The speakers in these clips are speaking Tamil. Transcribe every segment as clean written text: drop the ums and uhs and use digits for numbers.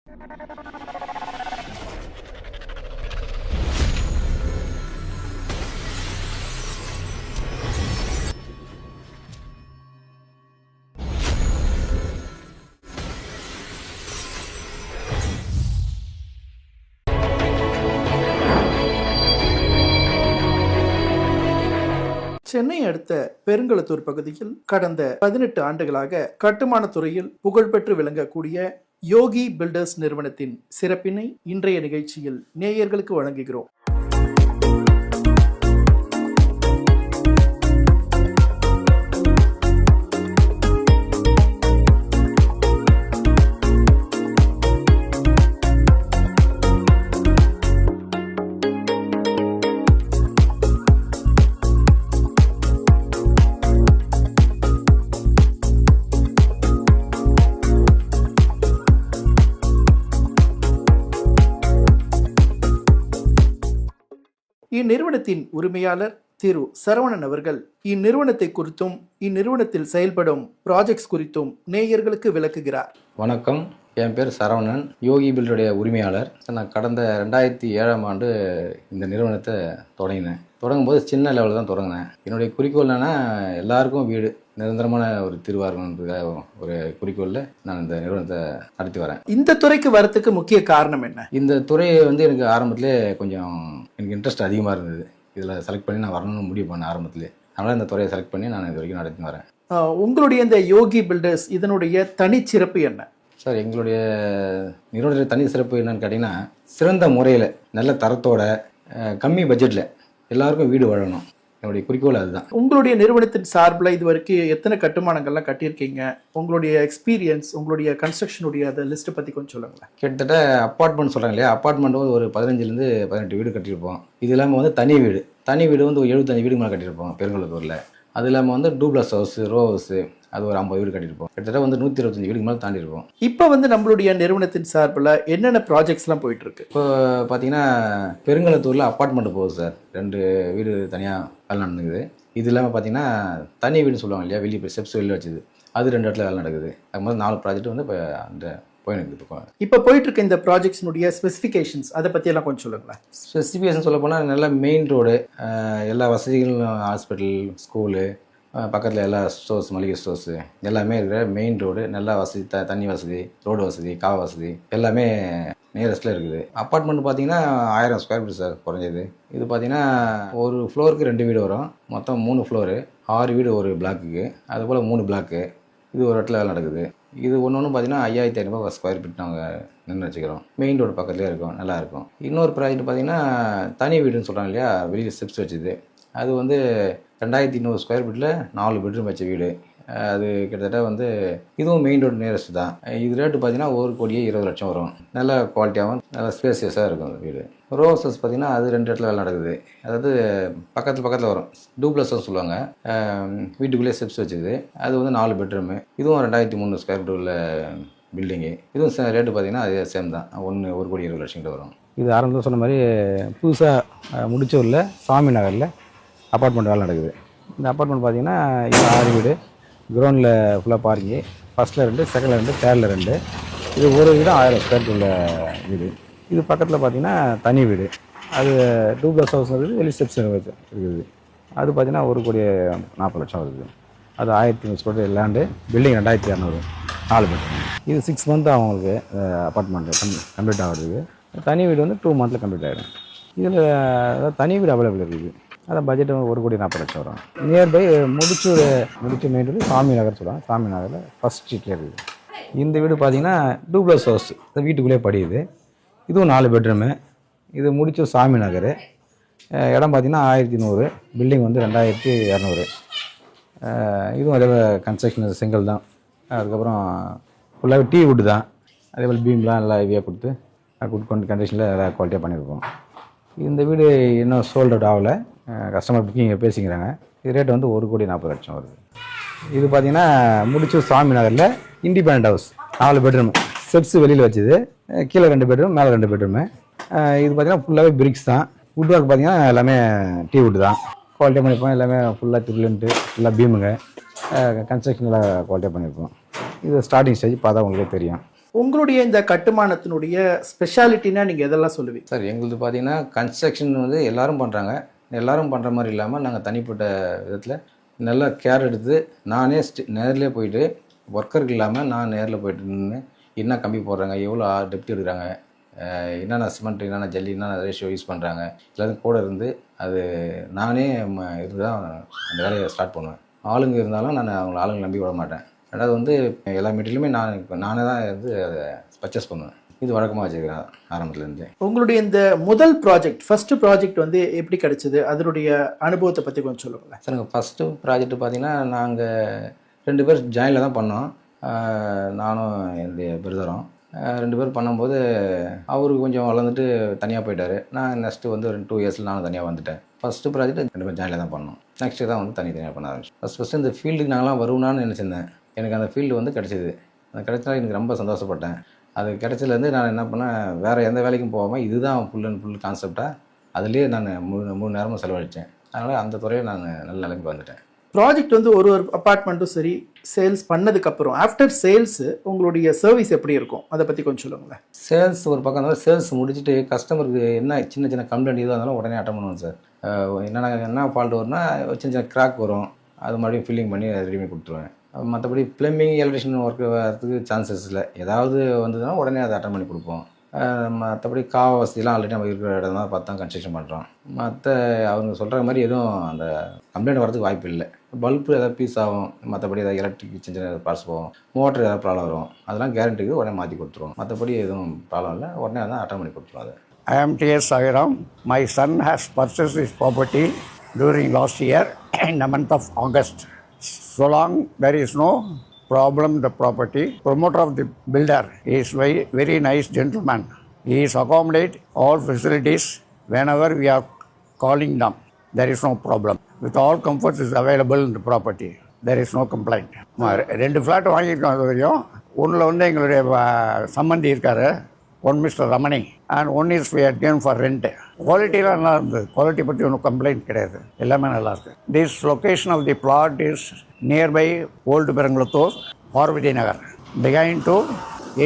சென்னை அடுத்த பெருங்களத்தூர் பகுதியில் கடந்த 18 ஆண்டுகளாக கட்டுமான துறையில் புகழ்பெற்று விளங்கக்கூடிய யோகி பில்டர்ஸ் நிறுவனத்தின் சிறப்பினை இன்றைய நிகழ்ச்சியில் நேயர்களுக்கு வழங்குகிறோம். இந்நிறுவனத்தின் உரிமையாளர் திரு சரவணன் அவர்கள் இந்நிறுவனத்தை குறித்தும் இந்நிறுவனத்தில் செயல்படும் ப்ராஜெக்ட்ஸ் குறித்தும் நேயர்களுக்கு விளக்குகிறார். வணக்கம், என் பேர் சரவணன், யோகி பில்டருடைய உரிமையாளர். நான் கடந்த 2007ஆம் ஆண்டு இந்த நிறுவனத்தை தொடங்கினேன். தொடங்கும்போது சின்ன லெவலில் தான் தொடங்கினேன். என்னுடைய குறிக்கோள் என்னென்னா எல்லாருக்கும் வீடு, நிரந்தரமான ஒரு தீர்வாக ஒரு குறிக்கோளில் நான் இந்த நிறுவனத்தை நடத்தி வரேன். இந்த துறைக்கு வரத்துக்கு முக்கிய காரணம் என்ன? இந்த துறை எனக்கு ஆரம்பத்திலே கொஞ்சம் எனக்கு இன்ட்ரெஸ்ட் அதிகமாக இருந்தது. இதில் செலக்ட் பண்ணி நான் வரணும்னு முடிவு பண்ணேன் ஆரம்பத்திலே. அதனால் இந்த துறையை செலக்ட் பண்ணி நான் இது வரைக்கும் நடத்தி வரேன். உங்களுடைய இந்த யோகி பில்டர்ஸ் இதனுடைய தனிச்சிறப்பு என்ன? சார், எங்களுடைய நிறுவனத்துடைய தனி சிறப்பு என்னன்னு கேட்டிங்கன்னா, சிறந்த முறையில் நல்ல தரத்தோட கம்மி பட்ஜெட்டில் எல்லாருக்கும் வீடு வாழணும். என்னுடைய குறிக்கோள் அதுதான். உங்களுடைய நிறுவனத்தின் சார்பில் இது வரைக்கும் எத்தனை கட்டுமானங்கள்லாம் கட்டியிருக்கீங்க? உங்களுடைய எக்ஸ்பீரியன்ஸ், உங்களுடைய கன்ஸ்ட்ரக்ஷனுடைய அந்த லிஸ்ட்டை பற்றி கொஞ்சம் சொல்லுங்களேன். கிட்டத்தட்ட அப்பார்ட்மெண்ட் சொல்கிறாங்க இல்லையா, அப்பார்ட்மெண்ட் ஒரு 15லேருந்து 18 வீடு கட்டியிருப்போம். இது இல்லாமல் தனி வீடு ஒரு 75 வீடு மேலே கட்டியிருப்போம் பெருங்களத்தூரில். அது இல்லாமல் டூப்ளஸ் ஹவுஸு, ரோ ஹவுஸு, அது ஒரு 50 வீடு கட்டியிருப்போம். கிட்டத்தட்ட 125 வீடுக்கு மேலே தாண்டி இருப்போம். இப்போ நம்மளுடைய நிறுவனத்தின் சார்பில் என்னென்ன ப்ராஜெக்ட்ஸ்லாம் போயிட்டுருக்கு? இப்போ பார்த்தீங்கன்னா பெருங்களத்தூரில் அப்பார்ட்மெண்ட் போகுது சார். 2 வீடு தனியாக வேலை நடந்துக்குது. இது இல்லாமல் பார்த்தீங்கன்னா தனி வீடுன்னு சொல்லுவாங்க இல்லையா, வெளியே ஸ்டெப்ஸ் வெளியே வச்சுது, அது 2 இடத்துல வேலை நடக்குது. அது மாதிரி 4 ப்ராஜெக்ட் இப்போ அந்த இப்போ போயிட்டு இருக்க இந்த ப்ராஜெக்ட்ஸினுடைய ஸ்பெசிஃபிகேஷன்ஸ் அதை பற்றியெல்லாம் கொஞ்சம் சொல்லுங்களேன். ஸ்பெசிஃபிகேஷன் சொல்ல போனால் நல்ல மெயின் ரோடு, எல்லா வசதிகளும், ஹாஸ்பிட்டல், ஸ்கூலு, பக்கத்தில் எல்லா ஸ்டோர்ஸ், மளிகை ஸ்டோர்ஸு எல்லாமே இருக்கிற மெயின் ரோடு, நல்லா வசதி, தண்ணி வசதி, ரோடு வசதி, காவ வசதி எல்லாமே நியரஸ்ட்டில் இருக்குது. அப்பார்ட்மெண்ட் பார்த்தீங்கன்னா 1000 ஸ்கொயர் ஃபீட் சார் குறைஞ்சது. இது பார்த்தீங்கன்னா ஒரு ஃப்ளோருக்கு 2 வீடு வரும், மொத்தம் 3 ஃப்ளோரு, 6 வீடு ஒரு பிளாக்குக்கு, அதுபோல் 3 பிளாக்கு. இது ஒரு இடத்துல வேலை நடக்குது. இது ஒன்று பார்த்தீங்கன்னா 5500 ஸ்கொயர் ஃபீட் நாங்கள் நின்று வச்சுக்கிறோம். மெயின் ரோடு பக்கத்துலேயே இருக்கும், நல்லாயிருக்கும். இன்னொரு ப்ராஜெக்ட் பார்த்தீங்கன்னா தனி வீடுன்னு சொல்கிறாங்க இல்லையா, வெளியில் ஸ்டெப்ஸ் வச்சுது, அது 2200 ஸ்கொயர் ஃபீட்டில் 4 பெட்ரூம் வச்ச வீடு. அது கிட்டத்தட்ட இதுவும் மெயின் ரோடு நியரஸ்ட் தான். இது ரேட்டு பார்த்தீங்கன்னா 1,20,00,000 வரும். நல்ல குவாலிட்டியாகவும் நல்ல ஸ்பேசியஸாக இருக்கும் அந்த வீடு. ரோசஸ் பார்த்தீங்கன்னா அது 2 இடத்துல வேலை நடக்குது. அதாவது பக்கத்தில் வரும், டூப்ளஸ்ன்னு சொல்லுவாங்க. வீட்டுக்குள்ளேயே ஸ்டெப்ஸ் வச்சுது, அது 4 பெட்ரூமு. இதுவும் 2300 ஸ்கொயர் ஃபீட் உள்ள பில்டிங்கு. இதுவும் ரேட்டு பார்த்தீங்கன்னா அதே சேம் தான், 1,20,00,000 வரும். இது ஆரம்பத்தில் சொன்ன மாதிரி புதுசாக முடிச்சூரில் சாமி நகரில் அப்பார்ட்மெண்ட் வேலை நடக்குது. இந்த அப்பார்ட்மெண்ட் பார்த்தீங்கன்னா இது 6 வீடு, கிரவுண்டில் ஃபுல்லாக பார்க்கிங்கு, ஃபஸ்ட்டில் 2, செகண்டில் 2, தேர்டில் 2. இது ஒரு வீடு 1000 ஸ்கொயர் ஃபீட் உள்ள வீடு. இது பக்கத்தில் பார்த்தீங்கன்னா தனி வீடு, அது டூப்ளஸ் ஹவுஸ் இருக்குது, வெளி ஸ்டெப்ஸ் இருக்குது. அது பார்த்தீங்கன்னா 1,40,00,000 வருது. அது 1500 square feet land, building 2200, 4 bedroom. இது 6 மந்த் அவங்களுக்கு அப்பார்ட்மெண்ட்டு கம்ப்ளீட் ஆகிறதுக்கு. தனி வீடு 2 மந்த்தில் கம்ப்ளீட் ஆகிடும். இதில் தனி வீடு அவைலபிள் இருக்குது. அதான் பட்ஜெட் 1,40,00,000 வரும். நியர்பை முடிச்சு மெயின் ரோடு சாமி நகர் சொல்லுவாங்க, சாமி நகரில் ஃபஸ்ட் ஸ்ட்ரீட்லேயே இருக்குது. இந்த வீடு பார்த்தீங்கன்னா டூப்ளஸ் ஹவுஸ், வீட்டுக்குள்ளேயே படியுது. இதுவும் 4 பெட்ரூமு. இது முடிச்சு சாமி நகர். இடம் பார்த்தீங்கன்னா 1100, பில்டிங் 2200. இதுவும் அதே கன்ஸ்ட்ரக்ஷன் செங்கல் தான். அதுக்கப்புறம் ஃபுல்லாகவே டீ வுட்டு தான். அதேபோல் பீம்லாம் நல்லா ஹெவியாக கொடுத்து குட் கண்டிஷனில் நல்லா குவாலிட்டியாக பண்ணியிருக்கோம். இந்த வீடு இன்னும் சோல்ட் அவுட் ஆகலை, கஸ்டமர் புக்கிங் பேசிக்கிறாங்க. இது ரேட் 1,40,00,000 வருது. இது பார்த்தீங்கன்னா முடிச்சு சாமி நகரில் இண்டிபெண்டன்ட் ஹவுஸ், 4 பெட்ரூம், ஸ்டெப்ஸ் வெளியில் வச்சுது, கீழே 2 பெட்ரூம், மேலே 2 பெட்ரூமு. இது பார்த்தீங்கன்னா ஃபுல்லாகவே பிரிக்ஸ் தான். வுட் ஒர்க் பார்த்தீங்கன்னா எல்லாமே டீ வுட் தான். குவாலிட்டியாக பண்ணியிருப்போம். எல்லாமே ஃபுல்லாக திருலன்ட்டு ஃபுல்லாக பீமுங்க, கன்ஸ்ட்ரக்ஷன் நல்லா குவாலிட்டியாக பண்ணியிருப்போம். இது ஸ்டார்டிங் ஸ்டேஜ் பார்த்தா உங்களுக்கே தெரியும். உங்களுடைய இந்த கட்டுமானத்தினுடைய ஸ்பெஷாலிட்டினா நீங்கள் எதெல்லாம் சொல்லுவீங்க? சார் எங்களுது பார்த்தீங்கன்னா கன்ஸ்ட்ரக்ஷன் வந்து எல்லாரும் பண்ணுறாங்க. எல்லாரும் பண்ணுற மாதிரி இல்லாமல் நாங்கள் தனிப்பட்ட விதத்தில் நல்லா கேர் எடுத்து நானே நேர்லேயே போயிட்டு ஒர்க்கருக்கு இல்லாமல் நான் நேரில் போயிட்டு நின்று என்ன கம்பி போடுறாங்க, எவ்வளோ டெப்த் எடுக்கிறாங்க, என்னென்ன சிமெண்ட், என்னென்ன ஜல்லி, என்னென்ன ரேஷியோ யூஸ் பண்ணுறாங்க, எல்லாத்தையும் கூட இருந்து அது நானே இருந்து தான் அந்த வேலையை ஸ்டார்ட் பண்ணுவேன். ஆளுங்க இருந்தாலும் நான் அவங்கள ஆளுங்க நம்பி விட மாட்டேன். ரெண்டாவது வந்து எல்லா மெட்டீரியலுமே நானே தான் வந்து அதை பர்ச்சேஸ் பண்ணுவேன். இது வழக்கமாக வச்சுருக்கேன் ஆரம்பத்துலேருந்து. உங்களுடைய இந்த முதல் ப்ராஜெக்ட், ஃபஸ்ட்டு ப்ராஜெக்ட் வந்து எப்படி கிடைச்சது, அதனுடைய அனுபவத்தை பற்றி கொஞ்சம் சொல்லுங்களேன். சார் எங்கள் ஃபஸ்ட்டு ப்ராஜெக்ட் பார்த்தீங்கன்னா நாங்கள் 2 பேர் ஜாயினில் தான் பண்ணோம். நானும் என்னுடைய பிரதரும் 2 பேர் பண்ணும்போது அவருக்கு கொஞ்சம் வளர்ந்துட்டு தனியாக போயிட்டார். நான் நெக்ஸ்ட்டு வந்து 2 இயர்ஸில் நானும் தனியாக வந்துட்டேன். ஃபஸ்ட்டு ப்ராஜெக்ட் 2 பேர் ஜாயினில் தான் பண்ணோம். நெக்ஸ்ட்டு தான் வந்து தனியாக பண்ண ஆரம்பிச்சோம். ஃபஸ்ட்டு இந்த ஃபீல்டுக்கு நாங்களாம் வருவோம்னு நினச்சிருந்தேன். எனக்கு அந்த ஃபீல்டு வந்து கிடச்சிது. அது கிடைச்சனால எனக்கு ரொம்ப சந்தோஷப்பட்டேன். அது கிடைச்சதுலேருந்து நான் என்ன பண்ணேன், வேறு எந்த வேலைக்கும் போகாமல் இதுதான் ஃபுல் அண்ட் ஃபுல் கான்செப்டாக அதுலேயே நான் முழு நேரமும் செலவழித்தேன். அதனால் அந்த துறையை நான் நல்ல நிலைமைக்கு வந்துட்டேன். ப்ராஜெக்ட் வந்து ஒரு அப்பார்ட்மெண்ட்டும் சரி சேல்ஸ் பண்ணதுக்கப்புறம் ஆஃப்டர் சேல்ஸு உங்களுடைய சர்வீஸ் எப்படி இருக்கும், அதை பற்றி கொஞ்சம் சொல்லுங்களேன். சேல்ஸ் ஒரு பக்கம் இருந்தாலும் சேல்ஸ் முடிச்சுட்டு கஸ்டமருக்கு என்ன சின்ன சின்ன கம்ப்ளைண்ட் எதுவாக இருந்தாலும் உடனே அட்டன் பண்ணுவோம் சார். என்ன ஃபால்ட் வரும்னா சின்ன சின்ன கிராக் வரும், அது மறுபடியும் ஃபில்லிங் பண்ணி ரெடி பண்ணி கொடுத்துருவேன். மற்றபடி ப்ளம்பிங் எலக்ட்ரிஷியன் ஒர்க்கு வரதுக்கு சான்சஸ் இல்லை. ஏதாவது வந்ததுன்னா உடனே அதை அட்டன் பண்ணி கொடுப்போம். மற்றபடி வசதிலாம் ஆல்ரெடி நம்ம இருக்கிற இடம் தான் பார்த்து தான் கன்ஸ்ட்ரக்ஷன் பண்ணுறோம். அவங்க சொல்கிற மாதிரி எதுவும் அந்த கம்ப்ளைண்ட் வரதுக்கு வாய்ப்பு இல்லை. பல்பு ஏதாவது பீஸ் ஆகும், மற்றபடி ஏதாவது எலக்ட்ரிக் சின்ன சின்ன பார்ட்ஸ் போகும், மோட்டர் ஏதாவது ப்ராப்ளம் வரும், அதெல்லாம் கேரண்டிக்கு உடனே மாற்றி கொடுத்துருவோம். மற்றபடி எதுவும் ப்ராப்ளம் இல்லை, உடனே அதான் அட்டன் பண்ணி கொடுத்துருவோம். அதை I am T.S. Saviram. My son has purchased this property during last year in the month of August. So long there is no problem the property. Promoter of the builder is very nice gentleman. He is accommodate all facilities whenever we are calling them. There is no problem. With all comforts is available in the property. There is no complaint. 2 flat வாங்கியிருக்கோம். அது வரையும் ஒன்றில் வந்து எங்களுடைய சம்மந்தி இருக்கார், one mister Ramani, and one is we had given for rent. குவாலிட்டிலாம் நல்லா இருந்தது. குவாலிட்டி பற்றி ஒன்றும் கம்ப்ளைண்ட் கிடையாது, எல்லாமே நல்லாயிருக்கு. This location of the flat is nearby old Perungalathur, Parvathi Nagar, behind the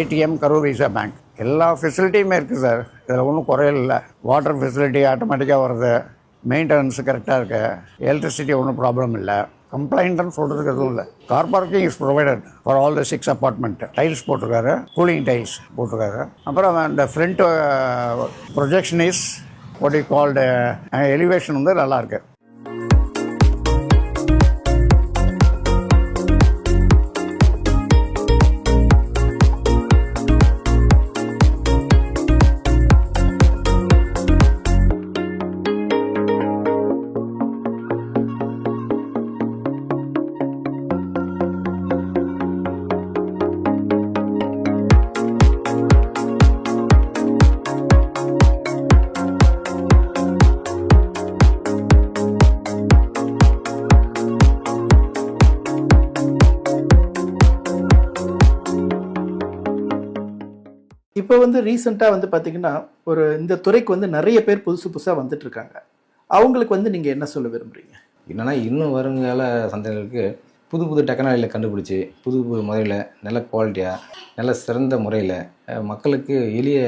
ATM Karur Vysya bank. எல்லா ஃபெசிலிட்டியுமே இருக்குது சார். இதில் ஒன்றும் குறையில்லை. இல்லை, வாட்டர் ஃபெசிலிட்டி ஆட்டோமேட்டிக்காக வருது, மெயின்டெனன்ஸு கரெக்டாக இருக்குது, எலக்ட்ரிசிட்டி ஒன்றும் ப்ராப்ளம் இல்லை, கம்ப்ளைண்ட்னு சொல்கிறதுக்கு எதுவும் இல்லை. Car parking is provided for all the 6 apartment. Tiles போட்டிருக்காரு, கூலிங் டைல்ஸ் போட்டிருக்காரு. அப்புறம் அந்த front projection is what you called elevation வந்து நல்லாயிருக்கு. இப்போ வந்து ரீசெண்டாக வந்து பார்த்தீங்கன்னா இந்த துறைக்கு வந்து நிறைய பேர் புதுசாக வந்துட்டு இருக்காங்க. அவங்களுக்கு வந்து நீங்கள் என்ன சொல்ல விரும்புகிறீங்க? என்னென்னா இன்னும் வருங்கால சந்தைகளுக்கு புது புது டெக்னாலஜியில் கண்டுபிடிச்சி புது முறையில் நல்ல குவாலிட்டியாக நல்ல சிறந்த முறையில் மக்களுக்கு எளிய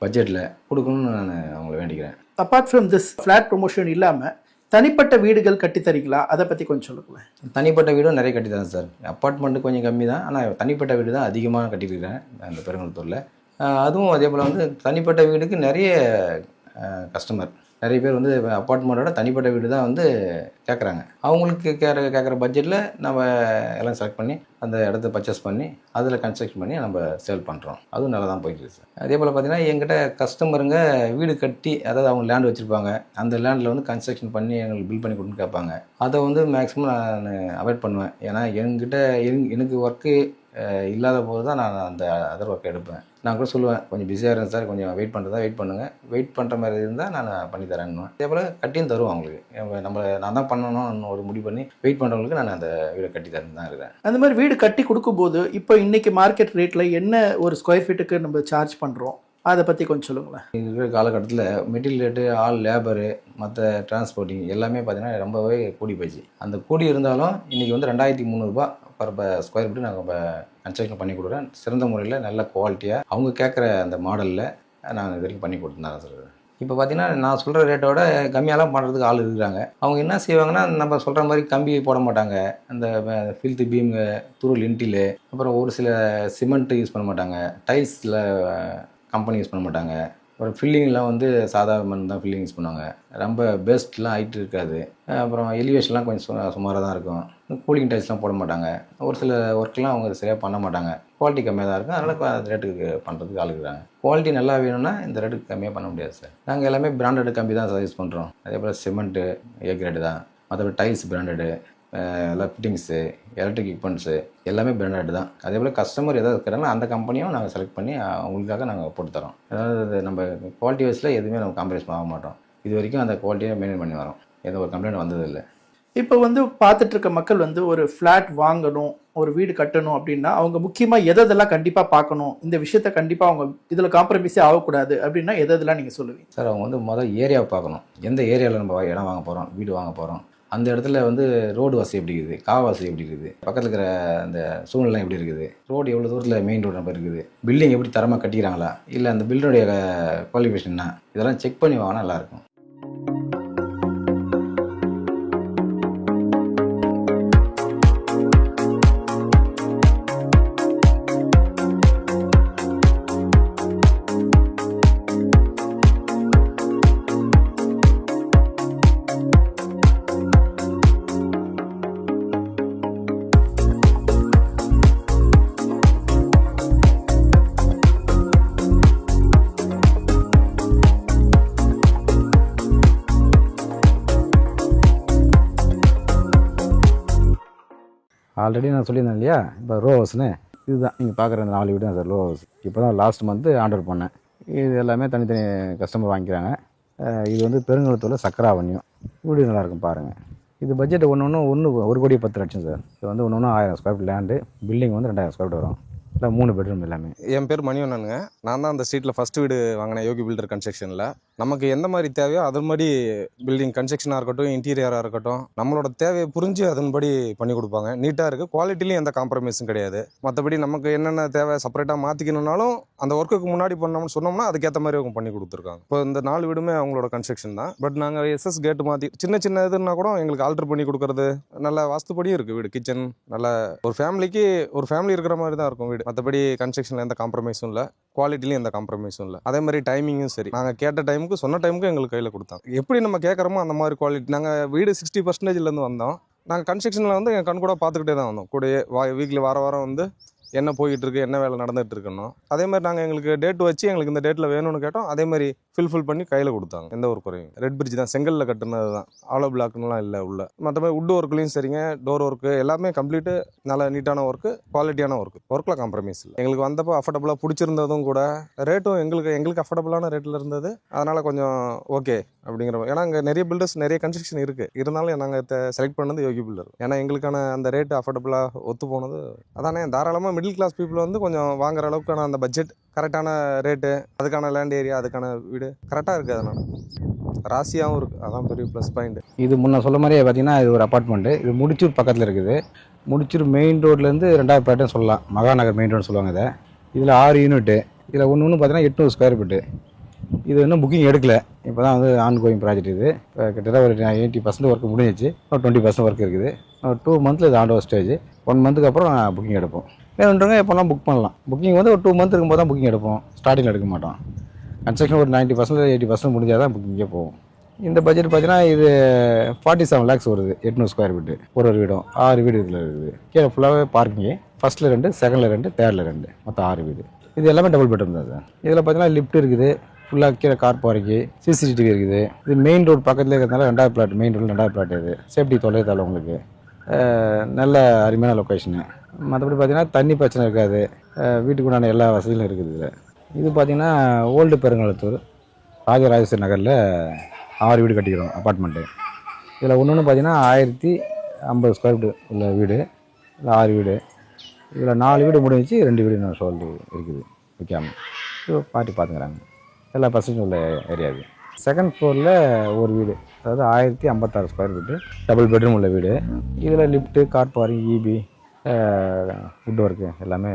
பட்ஜெட்டில் கொடுக்கணும்னு நான் அவங்கள வேண்டிக்கிறேன். Apart from this flat promotion இல்லாமல் தனிப்பட்ட வீடுகள் கட்டித்தரீங்களா, அதை பற்றி கொஞ்சம் சொல்லுங்களேன். தனிப்பட்ட வீடும் நிறைய கட்டித்தரேன் சார். அப்பார்ட்மெண்ட்டு கொஞ்சம் கம்மி தான், ஆனால் தனிப்பட்ட வீடு தான் அதிகமாக கட்டியிருக்கிறேன் அந்த பெருங்குளத்தூரில். அதுவும் அதே போல் வந்து தனிப்பட்ட வீடுக்கு நிறைய கஸ்டமர், நிறைய பேர் வந்து அப்பார்ட்மெண்ட்டோட தனிப்பட்ட வீடு தான் வந்து கேட்குறாங்க. அவங்களுக்கு கேட்குற பட்ஜெட்டில் நம்ம எல்லாம் செலக்ட் பண்ணி அந்த இடத்த பர்ச்சேஸ் பண்ணி அதில் கன்ஸ்ட்ரக்ஷன் பண்ணி நம்ம சேல் பண்ணுறோம். அதுவும் நல்லா தான் போயிட்டு சார். அதே போல் பார்த்திங்கன்னா எங்கிட்ட கஸ்டமருங்க வீடு கட்டி, அதாவது அவங்க லேண்ட் வச்சுருப்பாங்க, அந்த லேண்டில் வந்து கன்ஸ்ட்ரக்ஷன் பண்ணி எங்களுக்கு பில் பண்ணி கொடுன்னு கேட்பாங்க. அதை வந்து மேக்ஸிமம் நான் அவாய்ட் பண்ணுவேன். ஏன்னா எனக்கு ஒர்க்கு இல்லாத போது தான் நான் அந்த அதர் ஒர்க் எடுப்பேன். நான் கூட சொல்லுவேன், கொஞ்சம் பிஸியாக இருக்கேன் சார், கொஞ்சம் வெயிட் பண்ணுங்கள், வெயிட் பண்ணுற மாதிரி இருந்தால் நான் பண்ணி தரேன்னுவேன். அதே போல் கட்டியும் தருவோம் அவங்களுக்கு. நான் தான் பண்ணணும்னு ஒரு முடிவு பண்ணி வெயிட் பண்ணுறவங்களுக்கு நான் அந்த வீடை கட்டி தரேன் தான் இருக்கிறேன். அந்த மாதிரி வீடு கட்டி கொடுக்கும்போது இப்போ இன்றைக்கி மார்க்கெட் ரேட்டில் என்ன ஒரு ஸ்கொயர் ஃபீட்டுக்கு நம்ம சார்ஜ் பண்ணுறோம், அதை பற்றி கொஞ்சம் சொல்லுங்களேன். இருக்கிற காலகட்டத்தில் மெட்டீரியல் ரேட்டு, ஆள் லேபரு, மற்ற டிரான்ஸ்போர்ட்டிங் எல்லாமே பார்த்திங்கன்னா ரொம்பவே கூடி போயிடுச்சு. அந்த கூடி இருந்தாலும் இன்றைக்கி வந்து 2300 ரூபா பர் ஸ்கொயர் ஃபீட்டு நாங்கள் இப்போ கன்ஸ்ட்ரக்ஷன் பண்ணி கொடுக்குறேன். சிறந்த முறையில் நல்ல குவாலிட்டியாக அவங்க கேட்குற அந்த மாடலில் நான் இது வரைக்கும் பண்ணி கொடுத்துருந்தேன் சார். இப்போ பார்த்தீங்கன்னா நான் சொல்கிற ரேட்டோட கம்மியாலாம் பண்ணுறதுக்கு ஆள் இருக்கிறாங்க. அவங்க என்ன செய்வாங்கன்னா நம்ம சொல்கிற மாதிரி கம்பி போட மாட்டாங்க, அந்த ஃபில்த்து பீமு, துருள் இன்டிலு, அப்புறம் ஒரு சில சிமெண்ட்டு யூஸ் பண்ண மாட்டாங்க, டைல்ஸில் கம்பெனி யூஸ் பண்ண மாட்டாங்க, அப்புறம் ஃபில்லிங்லாம் வந்து சாதா மண் தான் ஃபில்லிங் யூஸ் பண்ணுவாங்க. ரொம்ப பெஸ்ட்லாம் ஹைட் இருக்காது, அப்புறம் எலிவேஷன்லாம் கொஞ்சம் சுமாராக தான் இருக்கும். கூலிங் டைல்ஸ்லாம் போட மாட்டாங்க. ஒரு சில ஒர்க்லாம் அவங்க சரியாக பண்ண மாட்டாங்க. குவாலிட்டி கம்மியாக தான் இருக்கும். அதனால் அந்த ரேட்டுக்கு பண்ணுறதுக்கு ஆளுக்குறாங்க. குவாலிட்டி நல்லா வேணும்னா இந்த ரேட்டுக்கு கம்மியாக பண்ண முடியாது சார். நாங்கள் எல்லாமே பிராண்டட் கம்பி தான் சஜஸ்ட் பண்ணுறோம். அதே போல் சிமெண்ட்டு ஏ கிரேடு தான், மற்றபடி டைல்ஸ் பிராண்டடு, எல்லாம் ஃபிட்டிங்ஸு, எலக்ட்ரிக் எக்யூப்மெண்ட்ஸு எல்லாமே பிராண்டட் தான். அதே போல் கஸ்டமர் எதாவது இருக்கிறாங்களோ அந்த கம்பெனியும் நாங்கள் செலக்ட் பண்ணி அவங்களுக்காக நாங்கள் போட்டு தரோம். அதாவது நம்ம குவாலிட்டி வைஸில் எதுவுமே நம்ம காம்ப்ரமைஸ் ஆக மாட்டோம். இது வரைக்கும் அந்த குவாலிட்டியை மெயின்டைன் பண்ணி வரோம். எந்த ஒரு கம்ப்ளைண்ட் வந்ததில்லை. இப்போ வந்து பார்த்துட்டு இருக்க மக்கள் வந்து ஒரு ஃப்ளாட் வாங்கணும், ஒரு வீடு கட்டணும் அப்படின்னா அவங்க முக்கியமாக எதெல்லாம் கண்டிப்பாக பார்க்கணும், இந்த விஷயத்த கண்டிப்பாக அவங்க இதில் காம்ப்ரமைஸே ஆகக்கூடாது அப்படின்னா எதெல்லாம் நீங்கள் சொல்லுவீங்க? சார் அவங்க வந்து முதல் ஏரியாவை பார்க்கணும். எந்த ஏரியாவில் நம்ம இடம் வாங்க போகிறோம், வீடு வாங்க போகிறோம், அந்த இடத்துல வந்து ரோடு வசதி எப்படி இருக்குது, வசதி எப்படி இருக்குது, பக்கத்தில் இருக்கிற அந்த சூழ்நிலை எப்படி இருக்குது, ரோடு எவ்வளோ தூரத்தில் மெயின் ரோடு நம்ம இருக்குது, பில்டிங் எப்படி தரமாக கட்டிக்கிறாங்களா, இல்லை அந்த பில்டருடைய குவாலிஃபிகேஷன் என்ன, இதெல்லாம் செக் பண்ணி வாங்கினா நல்லாயிருக்கும். ஆல்ரெடி நான் சொல்லியிருந்தேன் இல்லையா, இப்போ ரோ ஹவுஸ்னு இதுதான் நீங்கள் பார்க்குற அந்த 4 வீடு தான் சார் ரோ ஹவுஸ். இப்போ தான் லாஸ்ட் மந்த்து ஆர்டர் பண்ணேன். இது எல்லாமே தனித்தனி கஸ்டமர் வாங்கிக்கிறாங்க. இது வந்து பெருங்குளத்தூரில் சக்கராவண்யம். வீடு நல்லாயிருக்கும் பாருங்கள். இது பட்ஜெட் ஒன்று 1,10,00,000 சார். இது வந்து 1000 ஸ்கொயர் ஃபீட் லேண்டு, பில்டிங் வந்து 2000 ஸ்கொயர் ஃபீட் வரும். இல்லை 3 பெட்ரூம் எல்லாமே. என் பேர் மணிவண்ணனுங்க. நான் தான் அந்த ஸ்ட்ரீட்டில் ஃபஸ்ட்டு வீடு வாங்கினேன் யோகி பில்டர் கன்ஸ்ட்ரக்ஷனில். நமக்கு எந்த மாதிரி தேவையோ அதன்படி பில்டிங் கன்ஸ்ட்ரக்ஷனாக இருக்கட்டும், இன்டீரியராக இருக்கட்டும், நம்மளோட தேவையை புரிஞ்சு அதன்படி பண்ணி கொடுப்பாங்க. நீட்டாக இருக்குது, குவாலிட்டிலையும் எந்த காம்ப்ரமைஸும் கிடையாது. மற்றபடி நமக்கு என்னென்ன தேவை செப்பரேட்டாக மாற்றிக்கணுன்னாலும் அந்த ஒர்க்குக்கு முன்னாடி பண்ணோம்னு சொன்னோம்னா அதுக்கேற்ற மாதிரி அவங்க பண்ணி கொடுத்துருக்காங்க. இப்போ இந்த 4 வீடுமே அவங்களோட கன்ஸ்ட்ரக்ஷன் தான். பட் நாங்கள் எஸ்எஸ் கேட்டு மாற்றி சின்ன இதுன்னா கூட எங்களுக்கு ஆல்டர் பண்ணி கொடுக்குறது நல்ல வாஸ்துப்படியும் இருக்குது. வீடு கிச்சன் நல்ல ஒரு ஃபேமிலி இருக்கிற மாதிரி தான் இருக்கும் வீடு. மற்றபடி கன்ஸ்ட்ரக்ஷனில் எந்த காம்ப்ரமைஸும் இல்லை, குவாலிட்டிலையும் எந்த காம்ப்ரமைஸும் இல்லை. அதே மாதிரி டைமிங்கும் சரி, நாங்கள் கேட்ட டைமுக்கு சொன்ன டைமுக்கு எங்களுக்கு கையில் கொடுத்தாங்க. எப்படி நம்ம கேட்குறோமோ அந்த மாதிரி குவாலிட்டி. நாங்கள் வீடு 60%லேருந்து வந்தோம். நாங்கள் கன்ஸ்ட்ரக்ஷனில் வந்து என் கண் கூட பார்த்துக்கிட்டே தான் வந்தோம். கூடயே வீக்லி வாரம் வந்து என்ன போயிட்டு இருக்கு, என்ன வேலை நடந்துட்டு இருக்கணும். அதே மாதிரி நாங்கள் எங்களுக்கு டேட் வச்சு எங்களுக்கு இந்த டேட்டில் வேணும்னு கேட்டோம். அதே மாதிரி ஃபில் பண்ணி கையில் கொடுத்தாங்க. எந்த ஒரு குறையும். ரெட் பிரிட்ஜ் தான், செங்கல்ல கட்டுனது தான், ஆலோ பிளாக்லாம் இல்லை உள்ள. மற்றபடி வுட் ஒர்க்லையும் சரிங்க, டோர் ஒர்க்கு எல்லாமே கம்ப்ளீட்டு நல்ல நீட்டான ஒர்க்கு, குவாலிட்டியான ஒர்க்கில் காம்ப்ரமைஸ் இல்லை. எங்களுக்கு வந்தப்போ அஃபோர்டபுளாக பிடிச்சிருந்ததும் கூட, ரேட்டும் எங்களுக்கு அஃபோர்டபுளான ரேட்டில் இருந்தது. அதனால் கொஞ்சம் ஓகே அப்படிங்கிற. ஏன்னா அங்கே நிறைய பில்டர்ஸ் நிறைய கன்ஸ்ட்ரக்ஷன் இருக்குது. இருந்தாலும் நாங்கள் செலக்ட் பண்ணது யோகி பில்டர். ஏன்னா எங்களுக்கான அந்த ரேட்டு அஃபோர்டபுளாக ஒத்து போனது. அதானே தாராளமாக மிடில் கிளாஸ் பீப்புள் வந்து கொஞ்சம் வாங்குற அளவுக்கான அந்த பட்ஜெட், கரெக்டான ரேட்டு, அதுக்கான லேண்ட் ஏரியா, அதுக்கான வீடு கரெக்டாக இருக்குது. அதனால் ராசியாகவும் இருக்குது. அதான் பெரிய ப்ளஸ் பாயிண்ட். இது முன்ன சொல்ல மாதிரியே பார்த்தீங்கன்னா இது ஒரு அப்பார்ட்மெண்ட்டு. இது முடிச்சூர் பக்கத்தில் இருக்குது. முடிச்சூர் மெயின் ரோட்லேருந்து 2வது பேட்டன் சொல்லலாம், மகாநகர் மெயின் ரோடு சொல்லுவாங்க இதை. இதில் 6 யூனிட்டு. இதில் ஒன்று பார்த்தீங்கன்னா 800 ஸ்கொயர் ஃபீட்டு. இது இன்னும் புக்கிங் எடுக்கல. இப்போ தான் வந்து ஆன் கோயிங் ப்ராஜெக்ட். இது இப்போ கிட்டத்தட்ட ஒரு 80% ஒர்க் முடிஞ்சிச்சு. ஒரு 20% ஒர்க் இருக்குது. 2 மந்த்தில் இது ஆன் ஓவர் ஸ்டேஜ். 1 மந்த்துக்கு அப்புறம் புக்கிங் எடுப்போம். வேணுன்றவங்க எப்போலாம் புக் பண்ணலாம். புக்கிங் வந்து ஒரு 2 மந்த் இருக்கும்போது தான் புக்கிங் எடுப்போம். ஸ்டார்டிங்கில் எடுக்க மாட்டோம். கன்ஸ்ட்ரக்ஷன் ஒரு 90% 80% முடிஞ்சால் தான் புக்கிங்கே போகும். இந்த பட்ஜெட் பார்த்தீங்கன்னா இது 47 lakhs வருது. 800 ஸ்கொயர் ஃபீட்டு ஒரு வீடும். 6 வீடு இதில் இருக்குது. கீழே ஃபுல்லாகவே பார்க்கிங்கு. ஃபஸ்ட்டில் 2, செகண்டில் 2, தேர்டில் 2, மொத்தம் 6 வீடு. இது எல்லாமே டபுள் பெட்ரூம் தான் சார். இதில் பார்த்தீங்கன்னா லிஃப்ட் இருக்குது, ஃபுல்லாக கீழே கார் பார்க்கு, சிசிடிவி இருக்குது. இது மெயின் ரோடு பக்கத்தில் இருக்கிறதுனால 2வது பிளாட், மெயின் ரோடு 2வது பிளாட். இது சேஃப்டி தொலைத்தாள் உங்களுக்கு. நல்ல அருமையான லொக்கேஷனு. மற்றபடி பார்த்தீங்கன்னா தண்ணி பிரச்சனை இருக்காது. வீட்டுக்கு உண்டான எல்லா வசதிகளும் இருக்குது இதில். இது பார்த்தீங்கன்னா ஓல்டு பெருங்குளத்தூர் ராஜராஜேஸ்வரி நகரில் 6 வீடு கட்டிக்கிறோம் அப்பார்ட்மெண்ட்டு. இதில் ஒன்று பார்த்தீங்கன்னா 1050 ஸ்கொயர் ஃபீட் உள்ள வீடு. இல்லை 6 வீடு. இதில் 4 வீடு முடிஞ்சிச்சு, 2 வீடு நான் சொல்லி இருக்குது விற்காமல். இது பார்ட்டி பார்த்துக்கிறாங்க. எல்லா பர்சன்டும் உள்ள ஏரியாவுக்கு. செகண்ட் ஃப்ளோரில் ஒரு வீடு, அதாவது 1056 ஸ்கொயர் ஃபீட்டு டபுள் பெட்ரூம் உள்ள வீடு. இதில் lift, car parking, EB would work எல்லாமே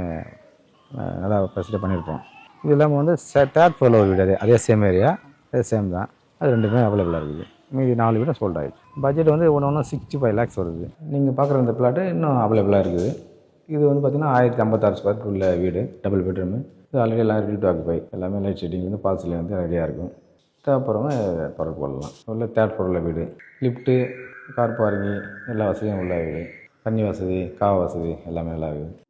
நல்லா ப்ரெசிடாக பண்ணியிருப்போம். இது இல்லாமல் வந்து தேர்ட் ஃப்ளோரில் ஒரு வீடு அதே சேம் ஏரியா, அதே சேம் தான். அது ரெண்டுமே அவைலபிளாக இருக்குது. மீதி 4 வீடும் சோல்ட் ஆகிடுச்சு. பட்ஜெட் வந்து ஒன்று 65 lakhs வருது. நீங்கள் பார்க்குற இந்த பிளாட்டு இன்னும் அவைலபிளாக இருக்குது. இது வந்து பார்த்திங்கன்னா 1056 ஸ்கொயர் ஃபீட் உள்ள வீடு, டபுள் பெட்ரூமு. இது ஆல்ரெடி எல்லாம் ரெடி டு ஆக்குபை, எல்லாமே லைட் ஷெட்டிங்லேருந்து பால்ஸ்லேருந்து ரெடியாக இருக்கும். தேவைப்படுறவங்க தொடர்பு கொள்ளலாம். உள்ள தேர்ட் ஃப்ளோரில் வீடு, லிஃப்ட்டு, கார் பார்க்கிங் எல்லா வசதியும் உள்ள வீடு, தண்ணி வசதி, காவ வசதி எல்லாமே நல்லா இருக்குது.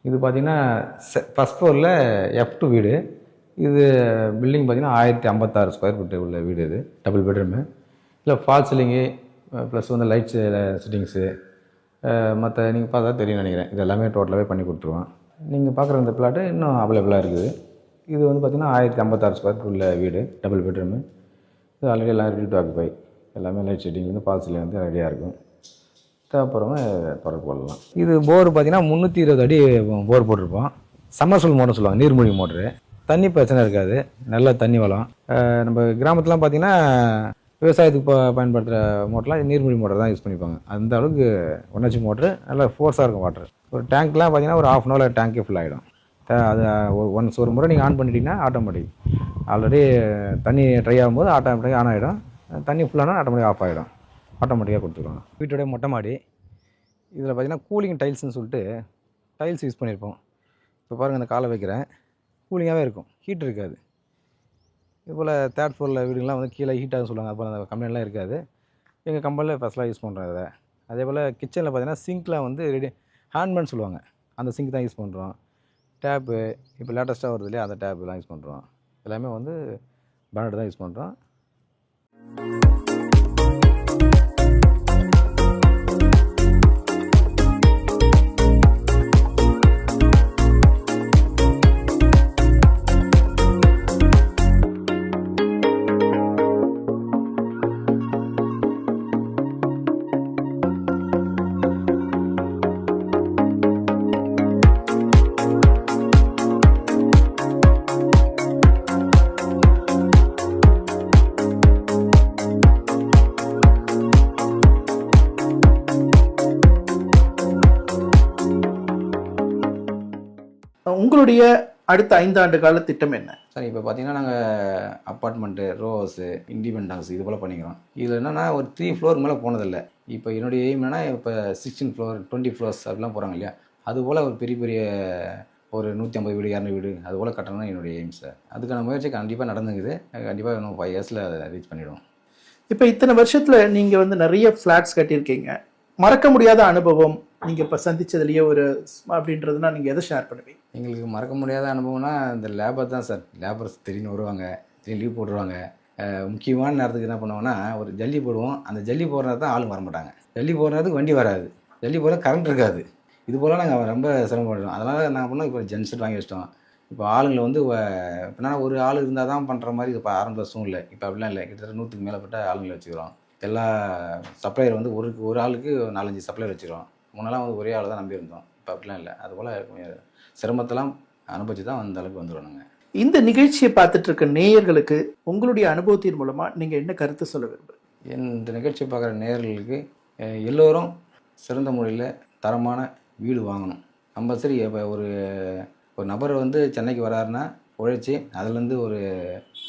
இது பார்த்திங்கன்னா ஃபஸ்ட் ஃப்ளோரில் F2 வீடு. இது பில்டிங் பார்த்திங்கன்னா 1056 ஸ்கொயர் ஃபீட்டு உள்ள வீடு. இது டபுள் பெட்ரூமு. இல்லை ஃபால் சீலிங்கு ப்ளஸ் வந்து லைட் செட்டிங்ஸு மற்ற நீங்கள் பார்த்தா தெரியும் நினைக்கிறேன். இது எல்லாமே டோட்டலாகவே பண்ணி கொடுத்துருவோம். நீங்கள் பார்க்குற இந்த பிளாட்டு இன்னும் அவைலபிளாக இருக்குது. இது வந்து பார்த்திங்கன்னா 1056 ஸ்கொயர் ஃபீட் உள்ள வீடு, டபுள் பெட்ரூமு. இது ஆல்ரெடி எல்லாம் ரெடி டு ஆக்குபை, எல்லாமே லைட் செட்டிங்லேருந்து ஃபால் சீலிங் வந்து ரெடியாக இருக்கும். தேவைப்படுறவங்க தொடர்பு கொள்ளலாம். இது போர் பார்த்திங்கன்னா 320 அடி போர் போட்டிருப்போம். சம்மர்சூல் மோட்டர் சொல்லுவாங்க, நீர்மூழ்கி மோட்ரு. தண்ணி பிரச்சனை இருக்காது, நல்ல தண்ணி வளம். நம்ம கிராமத்துலாம் பார்த்திங்கன்னா விவசாயத்துக்கு பயன்படுத்துகிற மோட்டர்லாம் நீர்மூழ்கி மோட்டர் தான் யூஸ் பண்ணிப்பாங்க. அந்த அளவுக்கு ஒன்னாச்சி மோட்ரு நல்லா ஃபோர்ஸாக இருக்கும் வாட்டர். ஒரு டேங்க்லாம் பார்த்திங்கன்னா ஒரு 1/2 hour டேங்கே ஃபுல் ஆகிடும். அது ஒரு முறை நீங்கள் ஆன் பண்ணிட்டீங்கன்னா ஆட்டோமேட்டிக் ஆல்ரெடி தண்ணி ட்ரை ஆகும்போது ஆட்டோமேட்டிக்காக ஆன் ஆகிடும். தண்ணி ஃபுல்லானா ஆட்டோமேட்டிக்காக ஆஃப் ஆகிடும். ஆட்டோமேட்டிக்காக கொடுத்துருவாங்க. வீட்டோடைய மொட்டை மாடி. இதில் பார்த்திங்கன்னா கூலிங் டைல்ஸ்னு சொல்லிட்டு டைல்ஸ் யூஸ் பண்ணியிருப்போம். இப்போ பாருங்கள், இந்த காலை வைக்கிறேன், கூலிங்காகவே இருக்கும், ஹீட் இருக்காது. இதுபோல் தேர்ட் ஃப்ளோரில் வீடுங்களாம் வந்து கீழே ஹீட்டாக சொல்லுவாங்க. அப்போ அந்த கம்பெனிலாம் இருக்காது. எங்கள் கம்பெனியில் ஃபஸ்ட்டாக யூஸ் பண்ணுறோம் இதை. அதே போல் கிச்சனில் பார்த்திங்கன்னா சிங்க்லாம் வந்து ரெடி ஹேண்ட்மேன் சொல்லுவாங்க, அந்த சிங்க் தான் யூஸ் பண்ணுறோம். டேப்பு இப்போ லேட்டஸ்ட்டாக வருது இல்லையா, அந்த டேப்லாம் யூஸ் பண்ணுறோம். எல்லாமே வந்து பிராண்டட் தான் யூஸ் பண்ணுறோம். உங்களுடைய அடுத்த 5 ஆண்டு கால திட்டம் என்ன? சார் இப்போ பார்த்தீங்கன்னா நாங்கள் apartment, row house, independent house இது போல் பண்ணிக்கிறோம். இதில் என்னென்னா ஒரு 3 ஃப்ளோர் மேலே போனதில்லை. இப்போ என்னுடைய எய்ம் என்னென்னா இப்போ 16 ஃப்ளோர் 20 ஃப்ளோர்ஸ் அப்படிலாம் போகிறாங்க இல்லையா, அதுபோல் ஒரு பெரிய பெரிய ஒரு 150 வீடு 200 வீடு அதுபோல் கட்டணும் என்னுடைய எய்ம் சார். அதுக்கான முயற்சி கண்டிப்பாக நடந்துக்குது. கண்டிப்பாக இன்னும் 5 yearsல ரீச் பண்ணிவிடுவோம். இப்போ இத்தனை வருஷத்தில் நீங்கள் வந்து நிறைய ஃப்ளாட்ஸ் கட்டியிருக்கீங்க. மறக்க முடியாத அனுபவம் நீங்கள் இப்போ சந்தித்ததுலேயே ஒரு அப்படின்றதுனா நீங்கள் எதை ஷேர் பண்ணுவீங்க? எங்களுக்கு மறக்க முடியாத அனுபவம்னா இந்த லேபர் தான் சார். லேபர்ஸ் திடீர்னு வருவாங்க, திடீர்னு லீவ் போட்டுருவாங்க. முக்கியமான நேரத்துக்கு என்ன பண்ணுவாங்கன்னா, ஒரு ஜல்லி போடுவோம். அந்த ஜல்லி போடுற நேரத்துக்கு தான் ஆளுங்க வரமாட்டாங்க. ஜல்லி போடுற நேரத்துக்கு வண்டி வராது, ஜல்லி போடுற கரண்ட் இருக்காது. இது போல் நாங்கள் ரொம்ப சிரமப்படுறோம். அதனால் நாங்கள் பண்ணோம், இப்போ ஜென்செட் வாங்கி வச்சிட்டோம். இப்போ ஆளுங்களை வந்து இப்போனா ஒரு ஆள் இருந்தால் தான் பண்ணுற மாதிரி இப்போ ஆரம்ப சூழ்நிலை. இப்போ அப்படிலாம் இல்லை, கிட்டத்தட்ட 100க்கு மேற்பட்ட ஆளுங்களை வச்சுக்கிறோம். எல்லா சப்ளையர் வந்து ஒரு ஆளுக்கு 4-5 சப்ளையர் வச்சுக்கிறோம். முன்னெல்லாம் வந்து ஒரே ஆள் தான் நம்பியிருந்தோம். இப்போ அப்படிலாம் இல்லை. அதுபோல் சிரமத்தெல்லாம் அனுபவிச்சு தான் அந்த அளவுக்கு வந்துடுவோம் நாங்கள். இந்த நிகழ்ச்சியை பார்த்துட்டு இருக்க நேயர்களுக்கு உங்களுடைய அனுபவத்தின் மூலமாக நீங்கள் என்ன கருத்து சொல்ல விரும்புகிறீங்க? இந்த நிகழ்ச்சியை பார்க்குற நேயர்களுக்கு எல்லோரும் சிறந்த முறையில் தரமான வீடு வாங்கணும். கம்பல்சரி இப்போ ஒரு நபர் வந்து சென்னைக்கு வராருன்னா உழைச்சி அதுலேருந்து ஒரு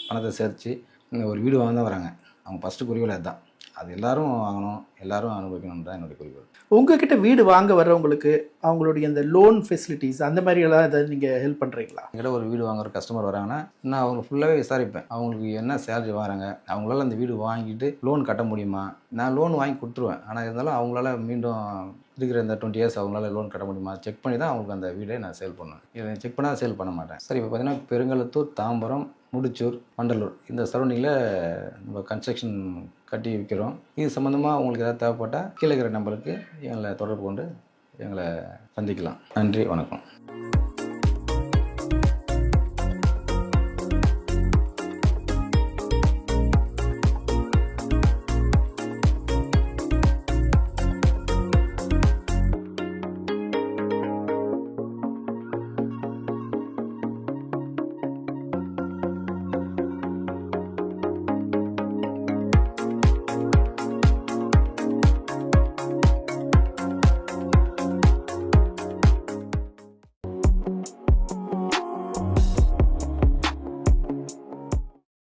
பணத்தை சேர்த்து ஒரு வீடு வாங்க தான் வராங்க. அவங்க ஃபஸ்ட்டு குறிக்கோள் அதுதான். அது எல்லோரும் வாங்கணும், எல்லோரும் அனுபவிக்கணும் தான் என்னுடைய குறிக்கோள். உங்ககிட்ட வீடு வாங்க வர்றவங்களுக்கு அவங்களுடைய அந்த லோன் ஃபெசிலிட்டிஸ் அந்த மாதிரியெல்லாம் ஏதாவது நீங்கள் ஹெல்ப் பண்ணுறீங்களா? என்கிட்ட ஒரு வீடு வாங்குற கஸ்டமர் வராங்கன்னா நான் அவங்க ஃபுல்லாகவே விசாரிப்பேன். அவங்களுக்கு என்ன சேலரி வாங்குறாங்க, அவங்களால அந்த வீடு வாங்கிட்டு லோன் கட்ட முடியுமா. நான் லோன் வாங்கி கொடுத்துருவேன். ஆனால் இருந்தாலும் அவங்களால மீண்டும் இருக்கிற இந்த 20 இயர்ஸ் அவங்களால லோன் கட்ட முடியுமா செக் பண்ணி தான் அவங்களுக்கு அந்த வீடை நான் சேல் பண்ணுவேன். இதை செக் பண்ணால் சேல் பண்ண மாட்டேன். சார் இப்போ பார்த்தீங்கன்னா பெருங்கலத்தூர், தாம்பரம், முடிச்சூர், வண்டலூர் இந்த சரௌண்டிங்கில் நம்ம கன்ஸ்ட்ரக்ஷன் கட்டி விற்கிறோம். இது சம்மந்தமாக உங்களுக்கு ஏதாவது தேவைப்பட்டால் கீழே இருக்கிற நம்பருக்கு எங்களை தொடர்பு கொண்டு எங்களை சந்திக்கலாம். நன்றி, வணக்கம்.